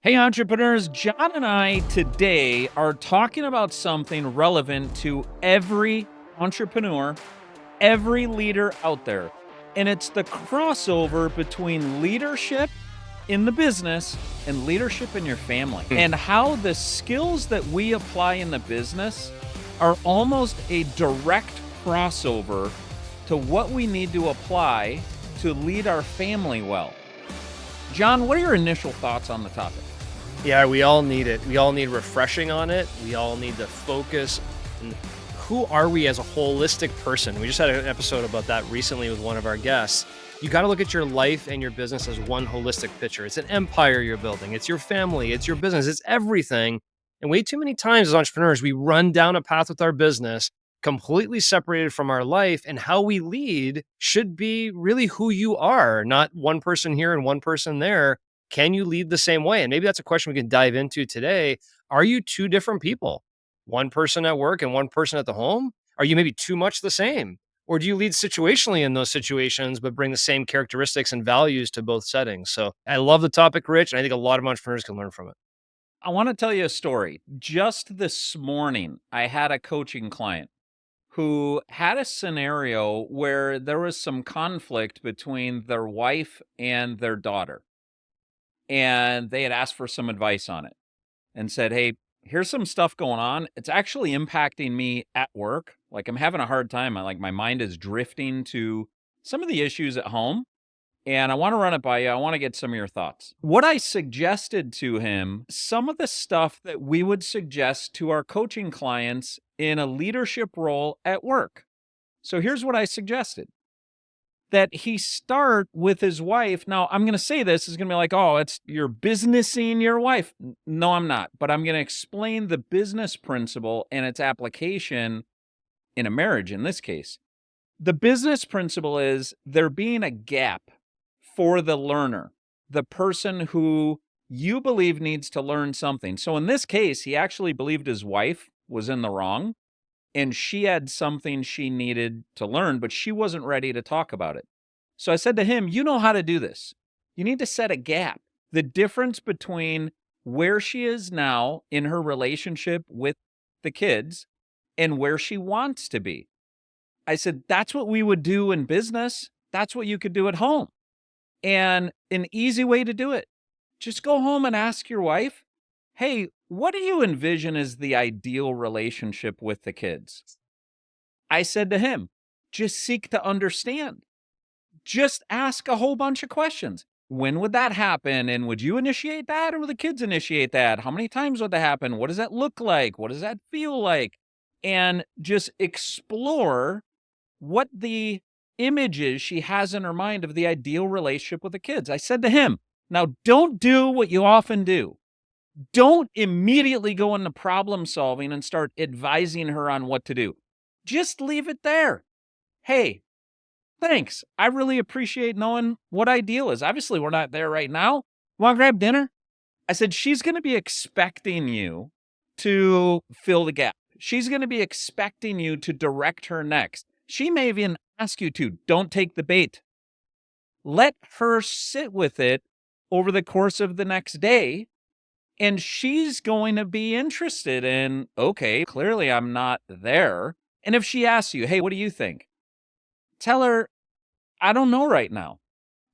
Hey, entrepreneurs, John and I today are talking about something relevant to every entrepreneur, every leader out there. And it's the crossover between leadership in the business and leadership in your family, and how the skills that we apply in the business are almost a direct crossover to what we need to apply to lead our family well. John, what are your initial thoughts on the topic? Yeah, we all need it. We all need refreshing on it. We all need to focus on who are we as a holistic person. We just had an episode about that recently with one of our guests. You got to look at your life and your business as one holistic picture. It's an empire you're building. It's your family. It's your business. It's everything. And way too many times as entrepreneurs, we run down a path with our business completely separated from our life, and how we lead should be really who you are, not one person here and one person there. Can you lead the same way? And maybe that's a question we can dive into today. Are you two different people? One person at work and one person at the home? Are you maybe too much the same? Or do you lead situationally in those situations, but bring the same characteristics and values to both settings? So I love the topic, Rich, and I think a lot of entrepreneurs can learn from it. I want to tell you a story. Just this morning, I had a coaching client who had a scenario where there was some conflict between their wife and their daughter. And they had asked for some advice on it and said, "Hey, here's some stuff going on. It's actually impacting me at work. Like, I'm having a hard time. My mind is drifting to some of the issues at home. And I want to run it by you. I want to get some of your thoughts." What I suggested to him, some of the stuff that we would suggest to our coaching clients in a leadership role at work. So here's what I suggested: that he start with his wife. Now, I'm going to say this is going to be like, oh, it's you're businessing your wife. No, I'm not. But I'm going to explain the business principle and its application in a marriage in this case. The business principle is there being a gap for the learner, the person who you believe needs to learn something. So in this case, he actually believed his wife was in the wrong and she had something she needed to learn, but she wasn't ready to talk about it. So I said to him, you know how to do this. You need to set a gap. The difference between where she is now in her relationship with the kids and where she wants to be. I said, that's what we would do in business. That's what you could do at home. And an easy way to do it, just go home and ask your wife, hey, what do you envision as the ideal relationship with the kids? I said to him, just seek to understand. Just ask a whole bunch of questions. When would that happen? And would you initiate that or would the kids initiate that? How many times would that happen? What does that look like? What does that feel like? And just explore what the images she has in her mind of the ideal relationship with the kids. I said to him, now don't do what you often do. Don't immediately go into problem solving and start advising her on what to do. Just leave it there. Hey, thanks. I really appreciate knowing what ideal is. Obviously, we're not there right now. Want to grab dinner? I said, she's going to be expecting you to fill the gap. She's going to be expecting you to direct her next. She may even ask you to. Don't take the bait. Let her sit with it over the course of the next day. And she's going to be interested in, okay, clearly I'm not there. And if she asks you, hey, what do you think? Tell her, I don't know right now.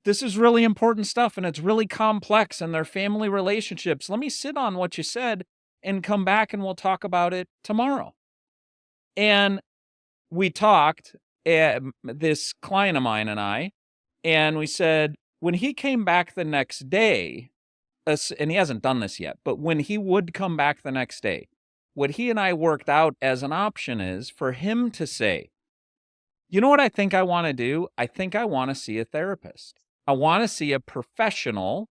This is really important stuff and it's really complex and their family relationships. Let me sit on what you said and come back and we'll talk about it tomorrow. And we talked, this client of mine and I, and we said, when he came back the next day, and he hasn't done this yet, but when he would come back the next day, what he and I worked out as an option is for him to say, you know what I think I want to do? I think I want to see a therapist. I want to see a professional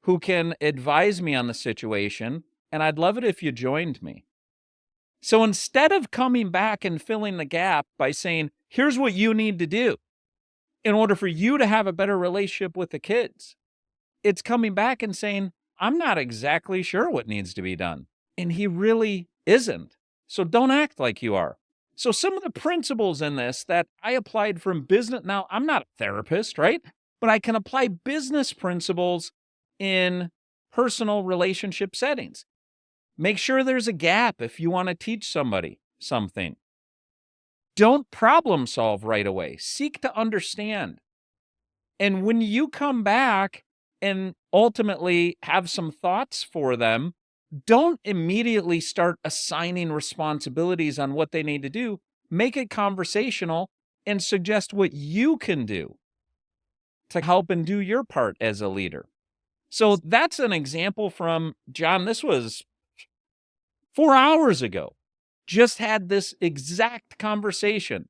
who can advise me on the situation, and I'd love it if you joined me. So instead of coming back and filling the gap by saying, here's what you need to do in order for you to have a better relationship with the kids, it's coming back and saying, I'm not exactly sure what needs to be done. And he really isn't. So don't act like you are. So some of the principles in this that I applied from business, now I'm not a therapist, right? But I can apply business principles in personal relationship settings. Make sure there's a gap if you want to teach somebody something. Don't problem solve right away. Seek to understand. And when you come back and ultimately have some thoughts for them, don't immediately start assigning responsibilities on what they need to do. Make it conversational and suggest what you can do to help and do your part as a leader. So that's an example from John. This was 4 hours ago. Just had this exact conversation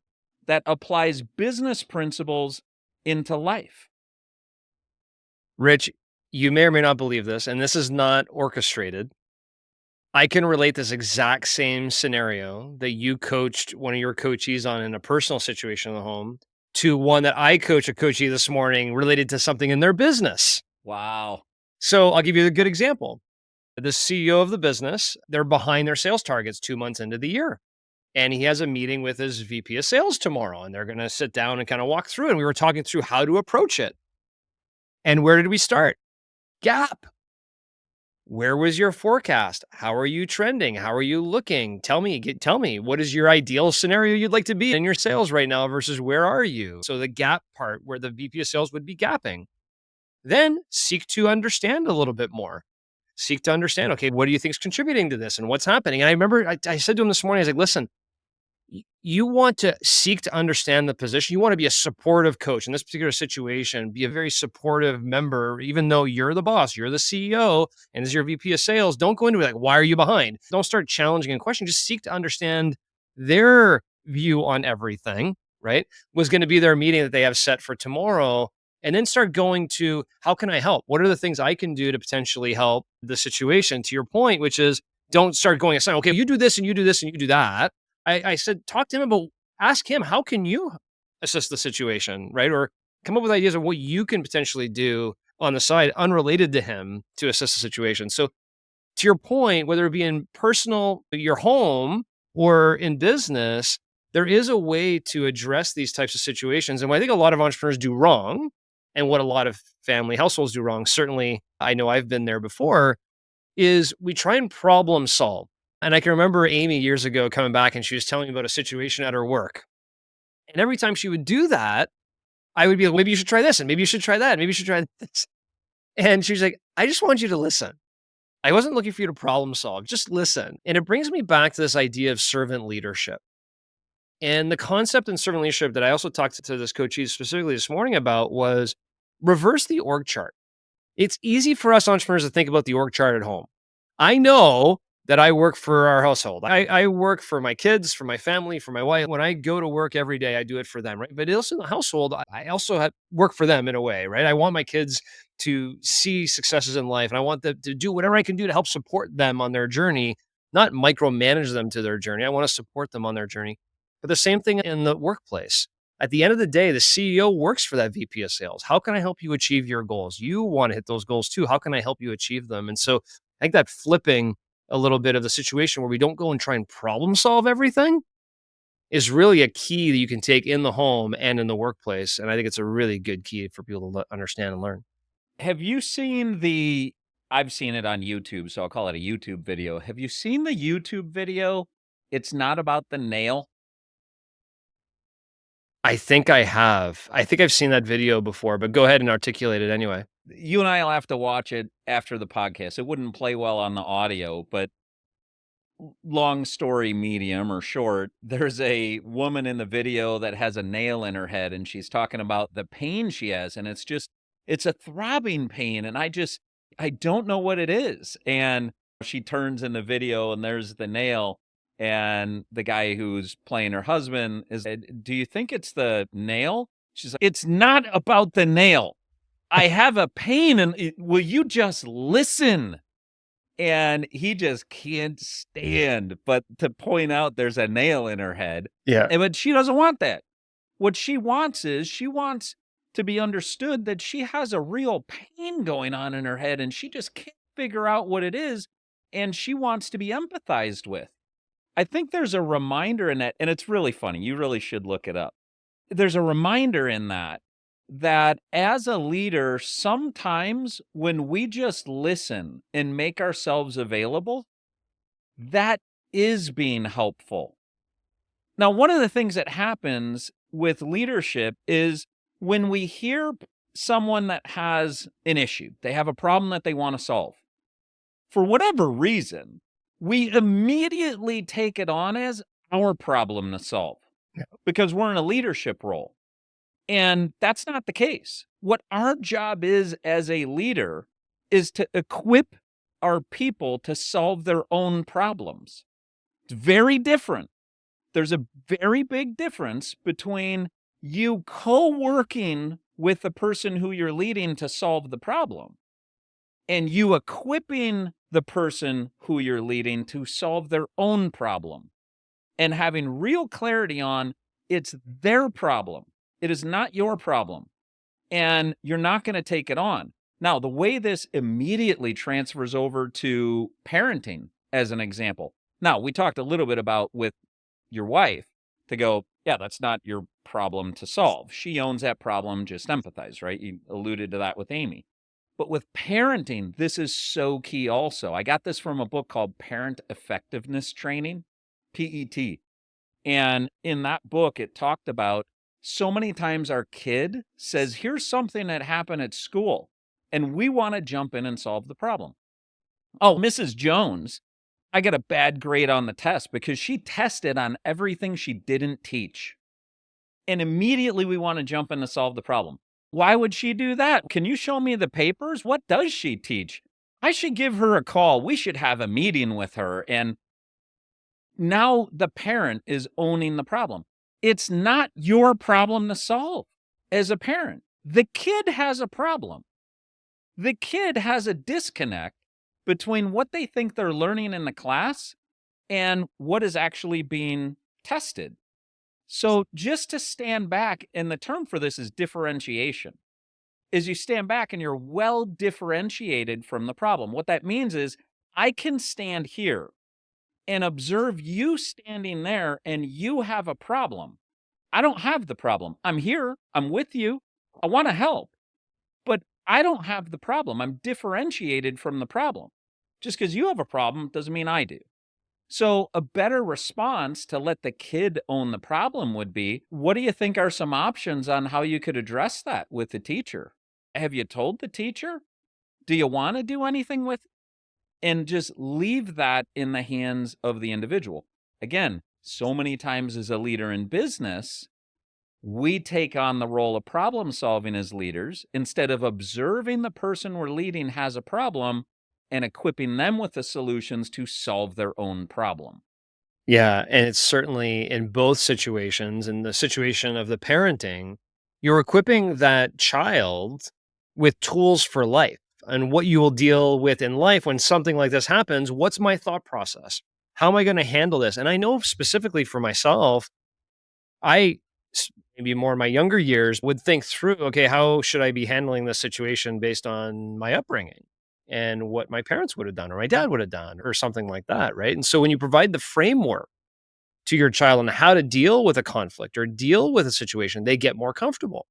that applies business principles into life. Rich, you may or may not believe this, and this is not orchestrated. I can relate this exact same scenario that you coached one of your coachees on in a personal situation in the home to one that I coach a coachee this morning related to something in their business. Wow. So I'll give you a good example. The CEO of the business, they're behind their sales targets 2 months into the year. And he has a meeting with his VP of sales tomorrow, and they're going to sit down and kind of walk through. And we were talking through how to approach it. And where did we start? Gap. Where was your forecast? How are you trending? How are you looking? Tell me, what is your ideal scenario you'd like to be in your sales right now versus where are you? So the gap part where the VP of sales would be gapping. Then seek to understand a little bit more. Seek to understand, okay, what do you think is contributing to this and what's happening? And I remember I said to him this morning, I was like, listen, you want to seek to understand the position. You want to be a supportive coach in this particular situation, be a very supportive member, even though you're the boss, you're the CEO, and as your VP of sales, don't go into it like, why are you behind? Don't start challenging and questioning. Just seek to understand their view on everything, right? Was going to be their meeting that they have set for tomorrow. And then start going to, how can I help? What are the things I can do to potentially help the situation? To your point, which is don't start going aside, okay, you do this and you do this and you do that. I said, talk to him about, ask him, how can you assist the situation, right? Or come up with ideas of what you can potentially do on the side, unrelated to him, to assist the situation. So to your point, whether it be in personal, your home, or in business, there is a way to address these types of situations. And what I think a lot of entrepreneurs do wrong, and what a lot of family households do wrong, certainly I know I've been there before, is we try and problem solve. And I can remember Amy years ago coming back and she was telling me about a situation at her work. And every time she would do that, I would be like, maybe you should try this, and maybe you should try that, and maybe you should try this. And she's like, I just want you to listen. I wasn't looking for you to problem solve, just listen. And it brings me back to this idea of servant leadership. And the concept in servant leadership that I also talked to this coachee specifically this morning about was reverse the org chart. It's easy for us entrepreneurs to think about the org chart at home. I know that I work for our household. I work for my kids, for my family, for my wife. When I go to work every day, I do it for them, right? But also in the household, I also work for them in a way, right? I want my kids to see successes in life, and I want them to do whatever I can do to help support them on their journey, not micromanage them to their journey. I want to support them on their journey. But the same thing in the workplace. At the end of the day, the CEO works for that VP of sales. How can I help you achieve your goals? You want to hit those goals too. How can I help you achieve them? And so I think that flipping a little bit of the situation where we don't go and try and problem solve everything is really a key that you can take in the home and in the workplace. And I think it's a really good key for people to understand and learn. Have you seen I've seen it on YouTube, so I'll call it a YouTube video. Have you seen the YouTube video? It's not about the nail. I think I have. I think I've seen that video before, but go ahead and articulate it anyway. You and I will have to watch it after the podcast. It wouldn't play well on the audio, but long story medium or short, there's a woman in the video that has a nail in her head, and she's talking about the pain she has, and it's a throbbing pain, and I don't know what it is. And she turns in the video and there's the nail, and the guy who's playing her husband is, do you think it's the nail? She's like, it's not about the nail. I have a pain, and will you just listen? And he just can't stand but to point out there's a nail in her head. Yeah. But she doesn't want that. What she wants is she wants to be understood that she has a real pain going on in her head, and she just can't figure out what it is, and she wants to be empathized with. I think there's a reminder in that, and it's really funny. You really should look it up. There's a reminder in that that as a leader, sometimes when we just listen and make ourselves available, that is being helpful. Now, one of the things that happens with leadership is when we hear someone that has an issue, they have a problem that they want to solve. For whatever reason, we immediately take it on as our problem to solve because we're in a leadership role. And that's not the case. What our job is as a leader is to equip our people to solve their own problems. It's very different. There's a very big difference between you co-working with the person who you're leading to solve the problem and you equipping the person who you're leading to solve their own problem and having real clarity on it's their problem. It is not your problem. And you're not going to take it on. Now, the way this immediately transfers over to parenting, as an example. Now, we talked a little bit about with your wife to go, yeah, that's not your problem to solve. She owns that problem, just empathize, right? You alluded to that with Amy. But with parenting, this is so key also. I got this from a book called Parent Effectiveness Training, PET. And in that book, it talked about so many times our kid says, here's something that happened at school, and we want to jump in and solve the problem. Oh, Mrs. Jones, I got a bad grade on the test because she tested on everything she didn't teach. And immediately we want to jump in to solve the problem. Why would she do that? Can you show me the papers? What does she teach? I should give her a call. We should have a meeting with her. And now the parent is owning the problem. It's not your problem to solve as a parent. The kid has a problem. The kid has a disconnect between what they think they're learning in the class and what is actually being tested. So just to stand back, and the term for this is differentiation, is you stand back and you're well differentiated from the problem. What that means is I can stand here and observe you standing there and you have a problem. I don't have the problem. I'm here. I'm with you. I want to help, but I don't have the problem. I'm differentiated from the problem. Just because you have a problem doesn't mean I do. So a better response to let the kid own the problem would be, what do you think are some options on how you could address that with the teacher? Have you told the teacher? Do you want to do anything with and just leave that in the hands of the individual. Again, so many times as a leader in business, we take on the role of problem solving as leaders instead of observing the person we're leading has a problem and equipping them with the solutions to solve their own problem. Yeah, and it's certainly in both situations, in the situation of the parenting, you're equipping that child with tools for life and what you will deal with in life when something like this happens. What's my thought process? How am I going to handle this? And I know specifically for myself, maybe more in my younger years would think through, okay, how should I be handling this situation based on my upbringing and what my parents would have done or my dad would have done or something like that, right? And so when you provide the framework to your child on how to deal with a conflict or deal with a situation, they get more comfortable.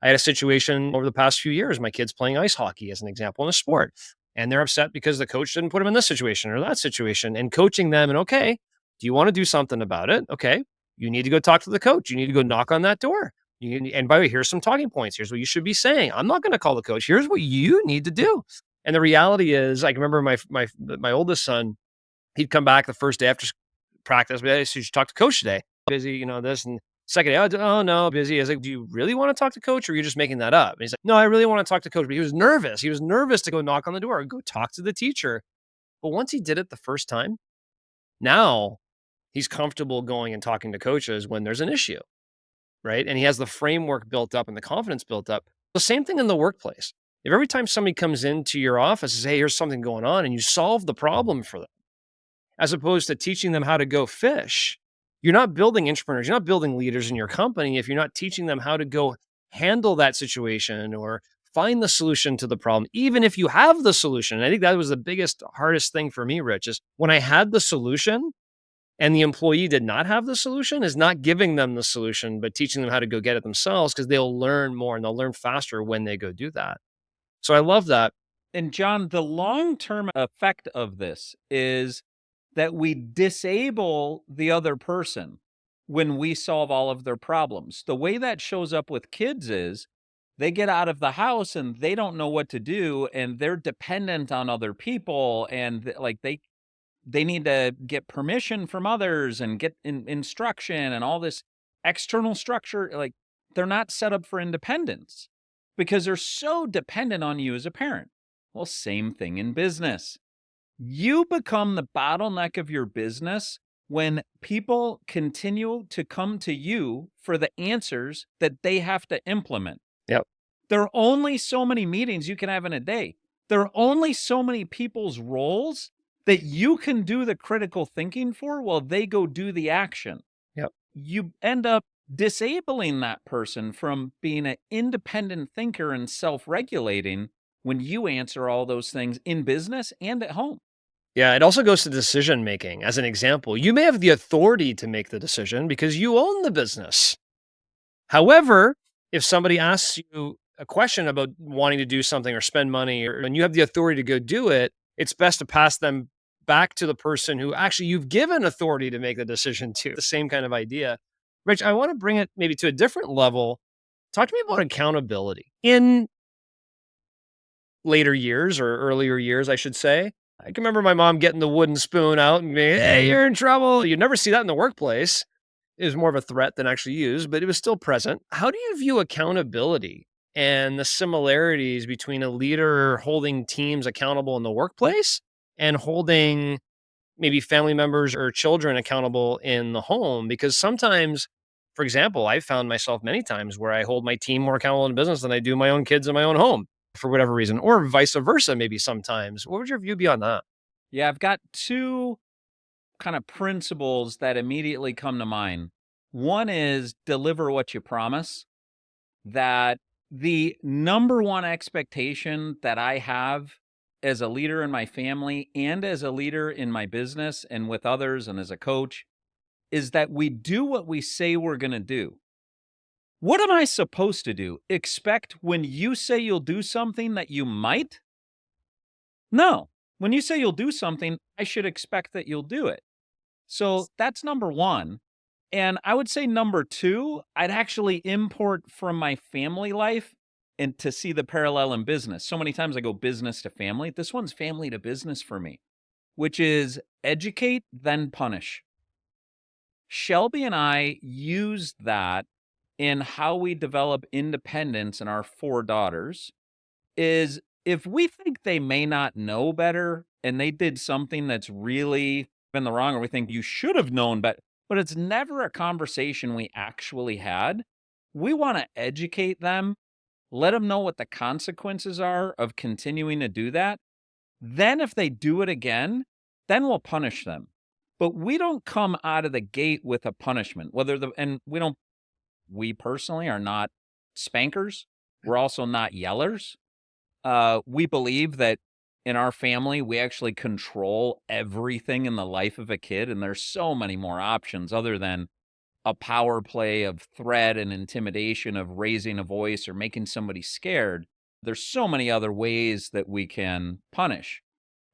I had a situation over the past few years, my kid's playing ice hockey as an example in a sport, and they're upset because the coach didn't put them in this situation or that situation and coaching them. And okay, do you want to do something about it? Okay, you need to go talk to the coach. You need to go knock on that door. And by the way, here's some talking points. Here's what you should be saying. I'm not going to call the coach. Here's what you need to do. And the reality is, I can remember my oldest son, he'd come back the first day after practice. But hey, so you should talk to coach today. Busy, this and second day. Oh no, busy. I was like, do you really want to talk to coach, or are you just making that up? And he's like, no, I really want to talk to coach. But he was nervous. He was nervous to go knock on the door, go talk to the teacher. But once he did it the first time, now he's comfortable going and talking to coaches when there's an issue, right? And he has the framework built up and the confidence built up. The same thing in the workplace. If every time somebody comes into your office and says, hey, here's something going on, and you solve the problem for them, as opposed to teaching them how to go fish, you're not building entrepreneurs, you're not building leaders in your company if you're not teaching them how to go handle that situation or find the solution to the problem, even if you have the solution. And I think that was the biggest, hardest thing for me, Rich, is when I had the solution, and the employee did not have the solution, is not giving them the solution, but teaching them how to go get it themselves, because they'll learn more and they'll learn faster when they go do that. So I love that. And John, the long-term effect of this is that we disable the other person when we solve all of their problems. The way that shows up with kids is they get out of the house and they don't know what to do, and they're dependent on other people, and like they need to get permission from others and get instruction and all this external structure. Like, they're not set up for independence because they're so dependent on you as a parent. Well, same thing in business. You become the bottleneck of your business when people continue to come to you for the answers that they have to implement. Yep. There are only so many meetings you can have in a day. There are only so many people's roles that you can do the critical thinking for while they go do the action. Yep. You end up disabling that person from being an independent thinker and self-regulating when you answer all those things in business and at home. Yeah, it also goes to decision making. As an example, you may have the authority to make the decision because you own the business. However, if somebody asks you a question about wanting to do something or spend money, and you have the authority to go do it, it's best to pass them back to the person who actually you've given authority to make the decision to. The same kind of idea. Rich, I want to bring it maybe to a different level. Talk to me about accountability. In later years, or earlier years, I should say, I can remember my mom getting the wooden spoon out and being, "Hey, you're in trouble." You'd never see that in the workplace. It was more of a threat than actually used, but it was still present. How do you view accountability and the similarities between a leader holding teams accountable in the workplace and holding maybe family members or children accountable in the home? Because sometimes, for example, I've found myself many times where I hold my team more accountable in business than I do my own kids in my own home for whatever reason, or vice versa, maybe sometimes. What would your view be on that? Yeah, I've got two kind of principles that immediately come to mind. One is deliver what you promise. That the number one expectation that I have as a leader in my family and as a leader in my business and with others and as a coach is that we do what we say we're going to do. What am I supposed to do? Expect when you say you'll do something that you might? No. When you say you'll do something, I should expect that you'll do it. So that's number one. And I would say number two, I'd actually import from my family life and to see the parallel in business. So many times I go business to family. This one's family to business for me, which is educate, then punish. Shelby and I use that in how we develop independence in our four daughters. Is if we think they may not know better and they did something that's really been the wrong, or we think you should have known better, but it's never a conversation we actually had. We want to educate them, let them know what the consequences are of continuing to do that. Then if they do it again, then we'll punish them. But we don't come out of the gate with a punishment. We personally are not spankers. We're also not yellers. We believe that in our family, we actually control everything in the life of a kid, and there's so many more options other than a power play of threat and intimidation, of raising a voice or making somebody scared. There's so many other ways that we can punish.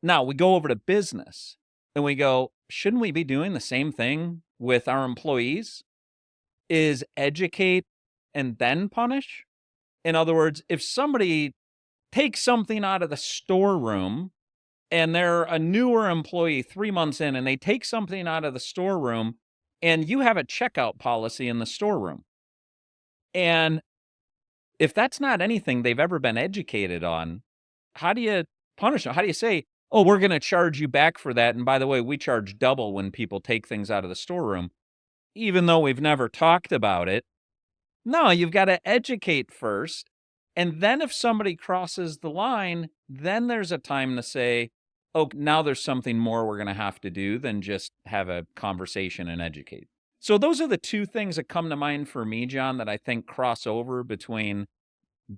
Now, we go over to business and we go, shouldn't we be doing the same thing with our employees? Is educate and then punish? In other words, if somebody take something out of the storeroom and they're a newer employee 3 months in and they take something out of the storeroom and you have a checkout policy in the storeroom. And if that's not anything they've ever been educated on, how do you punish them? How do you say, oh, we're going to charge you back for that? And by the way, we charge double when people take things out of the storeroom, even though we've never talked about it. No, you've got to educate first. And then if somebody crosses the line, then there's a time to say, oh, now there's something more we're going to have to do than just have a conversation and educate. So those are the two things that come to mind for me, John, that I think cross over between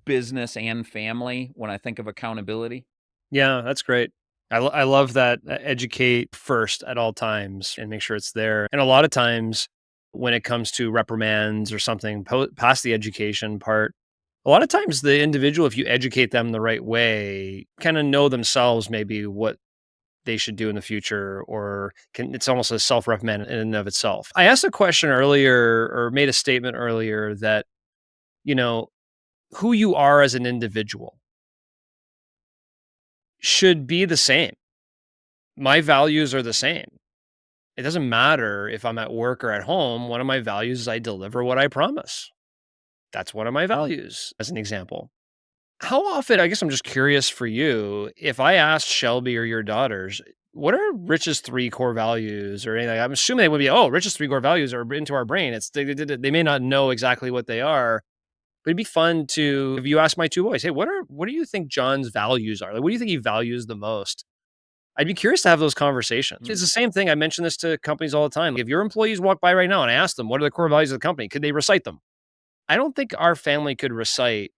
business and family when I think of accountability. Yeah, that's great. I love that, educate first at all times and make sure it's there. And a lot of times when it comes to reprimands or something past the education part, a lot of times the individual, if you educate them the right way, kind of know themselves maybe what they should do in the future, or it's almost a self-reprimand in and of itself. I asked a question earlier or made a statement earlier that, you know, who you are as an individual should be the same. My values are the same. It doesn't matter if I'm at work or at home. One of my values is I deliver what I promise. That's one of my values, as an example. How often, I guess I'm just curious for you, if I asked Shelby or your daughters, what are Rich's three core values or anything? I'm assuming they would be, oh, Rich's three core values are into our brain. They may not know exactly what they are, but it'd be fun to, if you ask my two boys, hey, what do you think John's values are? Like, what do you think he values the most? I'd be curious to have those conversations. It's the same thing. I mention this to companies all the time. If your employees walk by right now and I ask them, what are the core values of the company? Could they recite them? I don't think our family could recite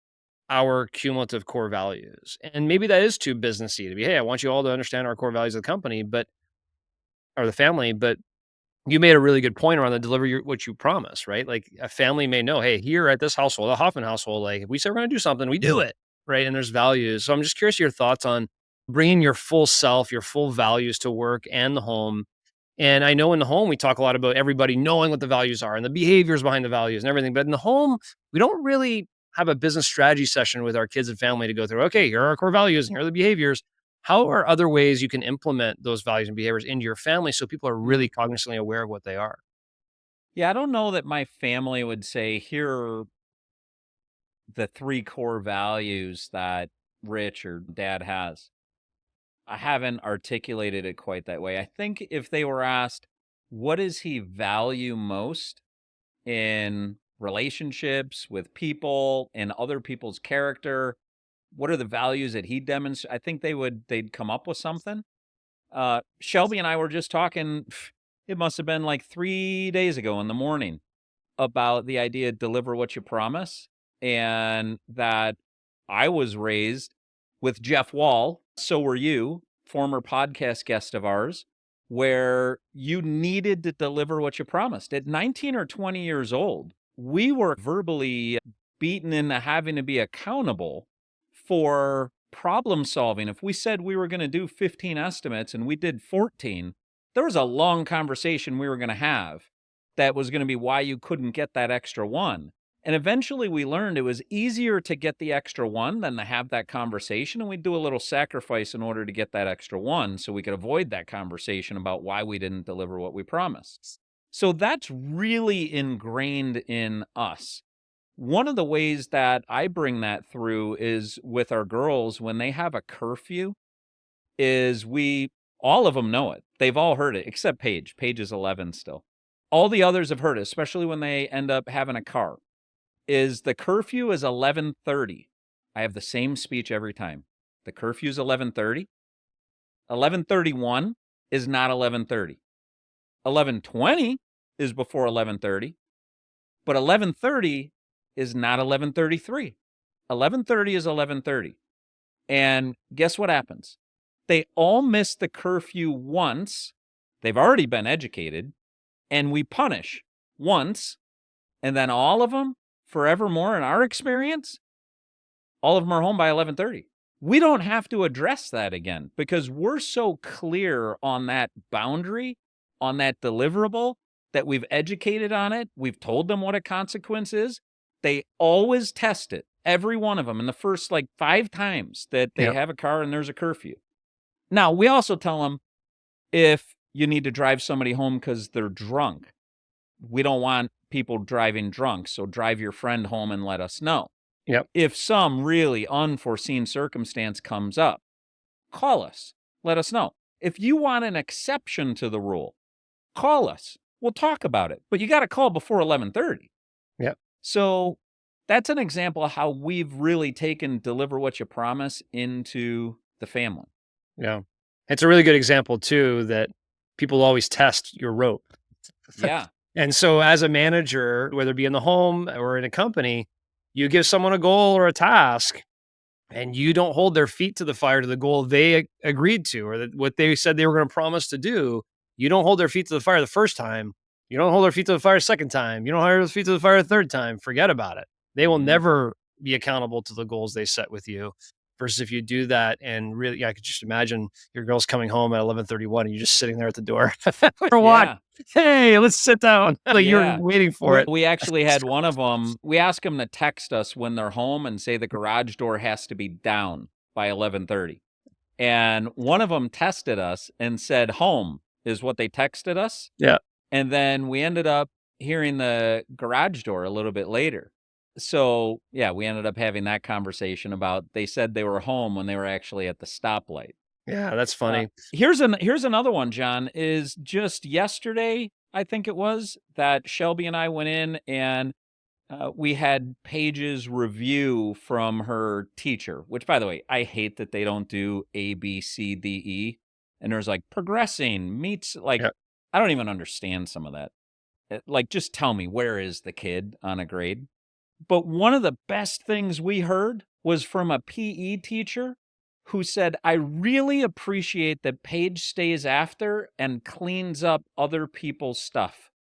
our cumulative core values. And maybe that is too businessy to be, hey, I want you all to understand our core values of the company, but or the family, but you made a really good point around the deliver what you promise, right? Like a family may know, hey, here at this household, the Hoffman household, like if we say we're going to do something, we do it, right? And there's values. So I'm just curious your thoughts on bringing your full self, your full values to work and the home. And I know in the home, we talk a lot about everybody knowing what the values are and the behaviors behind the values and everything. But in the home, we don't really have a business strategy session with our kids and family to go through, okay, here are our core values and here are the behaviors. How are other ways you can implement those values and behaviors into your family so people are really cognizantly aware of what they are? Yeah, I don't know that my family would say, here are the three core values that Rich or dad has. I haven't articulated it quite that way. I think if they were asked, what does he value most in relationships with people and other people's character? What are the values that he demonstrates? I think they'd come up with something. Shelby and I were just talking, it must have been like 3 days ago in the morning, about the idea deliver what you promise, and that I was raised with Jeff Wall, so were you, former podcast guest of ours, where you needed to deliver what you promised. At 19 or 20 years old, we were verbally beaten into having to be accountable for problem solving. If we said we were going to do 15 estimates and we did 14, there was a long conversation we were going to have that was going to be why you couldn't get that extra one. And eventually we learned it was easier to get the extra one than to have that conversation. And we'd do a little sacrifice in order to get that extra one so we could avoid that conversation about why we didn't deliver what we promised. So that's really ingrained in us. One of the ways that I bring that through is with our girls when they have a curfew, is all of them know it. They've all heard it, except Paige. Paige is 11 still. All the others have heard it, especially when they end up having a car, is the curfew is 11:30. I have the same speech every time. The curfew is 11:30. 11:31 is not 11:30. 11:20 is before 11:30, but 11:30 is not 11:33. 11:30 is 11:30. And guess what happens? They all miss the curfew once. They've already been educated, and we punish once, and then all of them forevermore in our experience, all of them are home by 11:30. We don't have to address that again because we're so clear on that boundary, on that deliverable, that we've educated on it. We've told them what a consequence is. They always test it, every one of them, in the first like 5 times that they Yep. have a car and there's a curfew. Now, we also tell them if you need to drive somebody home because they're drunk, we don't want people driving drunk, so drive your friend home and let us know. Yep. If some really unforeseen circumstance comes up, call us. Let us know. If you want an exception to the rule, call us. We'll talk about it. But you got to call before 11:30. Yep. So that's an example of how we've really taken deliver what you promise into the family. Yeah. It's a really good example too that people always test your rope. Yeah. And so as a manager, whether it be in the home or in a company, you give someone a goal or a task and you don't hold their feet to the fire to the goal they agreed to, or that what they said they were going to promise to do, you don't hold their feet to the fire the first time. You don't hold their feet to the fire second time. You don't hold their feet to the fire the third time. Forget about it. They will Mhm. never be accountable to the goals they set with you. Versus if you do that and really, yeah, I could just imagine your girl's coming home at 11:31 and you're just sitting there at the door for what? Yeah. Hey, let's sit down. Like you're Yeah. waiting for Well, it. we actually had one of them. We ask them to text us when they're home and say the garage door has to be down by 11:30. And one of them tested us and said home is what they texted us. Yeah. And then we ended up hearing the garage door a little bit later. So, yeah, we ended up having that conversation about they said they were home when they were actually at the stoplight. Yeah, that's funny. Here's another one, John, is just yesterday, I think it was, that Shelby and I went in and we had Paige's review from her teacher, which, by the way, I hate that they don't do A, B, C, D, E. And there's like progressing meets, like, Yeah. I don't even understand some of that. Like, just tell me, where is the kid on a grade? But one of the best things we heard was from a PE teacher who said, I really appreciate that Paige stays after and cleans up other people's stuff.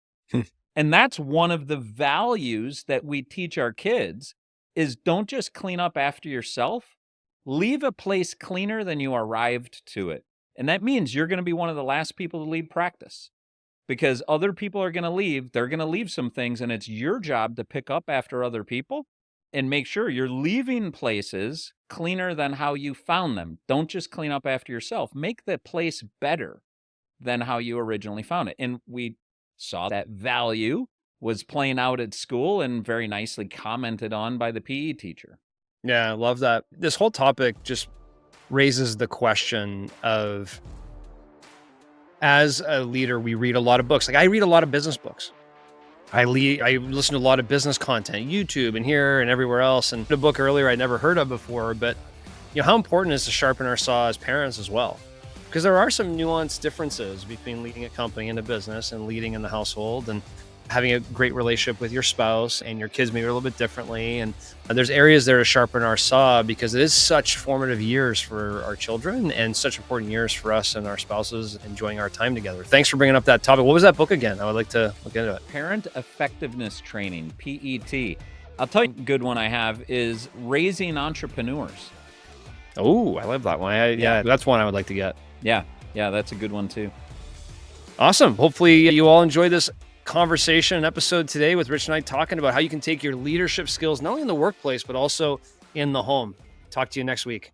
And that's one of the values that we teach our kids is don't just clean up after yourself. Leave a place cleaner than you arrived to it. And that means you're going to be one of the last people to leave practice because other people are going to leave. They're going to leave some things, and it's your job to pick up after other people and make sure you're leaving places cleaner than how you found them. Don't just clean up after yourself. Make the place better than how you originally found it. And we saw that value was playing out at school and very nicely commented on by the PE teacher. Yeah, I love that. This whole topic just raises the question of, as a leader, we read a lot of books. Like I read a lot of business books. I listen to a lot of business content, YouTube and here and everywhere else. And a book earlier I'd never heard of before, but how important it is to sharpen our saw as parents as well. Because there are some nuanced differences between leading a company and a business and leading in the household and having a great relationship with your spouse and your kids maybe a little bit differently. And there's areas there to sharpen our saw because it is such formative years for our children and such important years for us and our spouses enjoying our time together. Thanks for bringing up that topic. What was that book again? I would like to look into it. Parent Effectiveness Training, PET. I'll tell you a good one I have is Raising Entrepreneurs. Oh, I love that one. Yeah, that's one I would like to get. Yeah, that's a good one too. Awesome. Hopefully you all enjoyed this conversation and episode today with Rich and I talking about how you can take your leadership skills, not only in the workplace, but also in the home. Talk to you next week.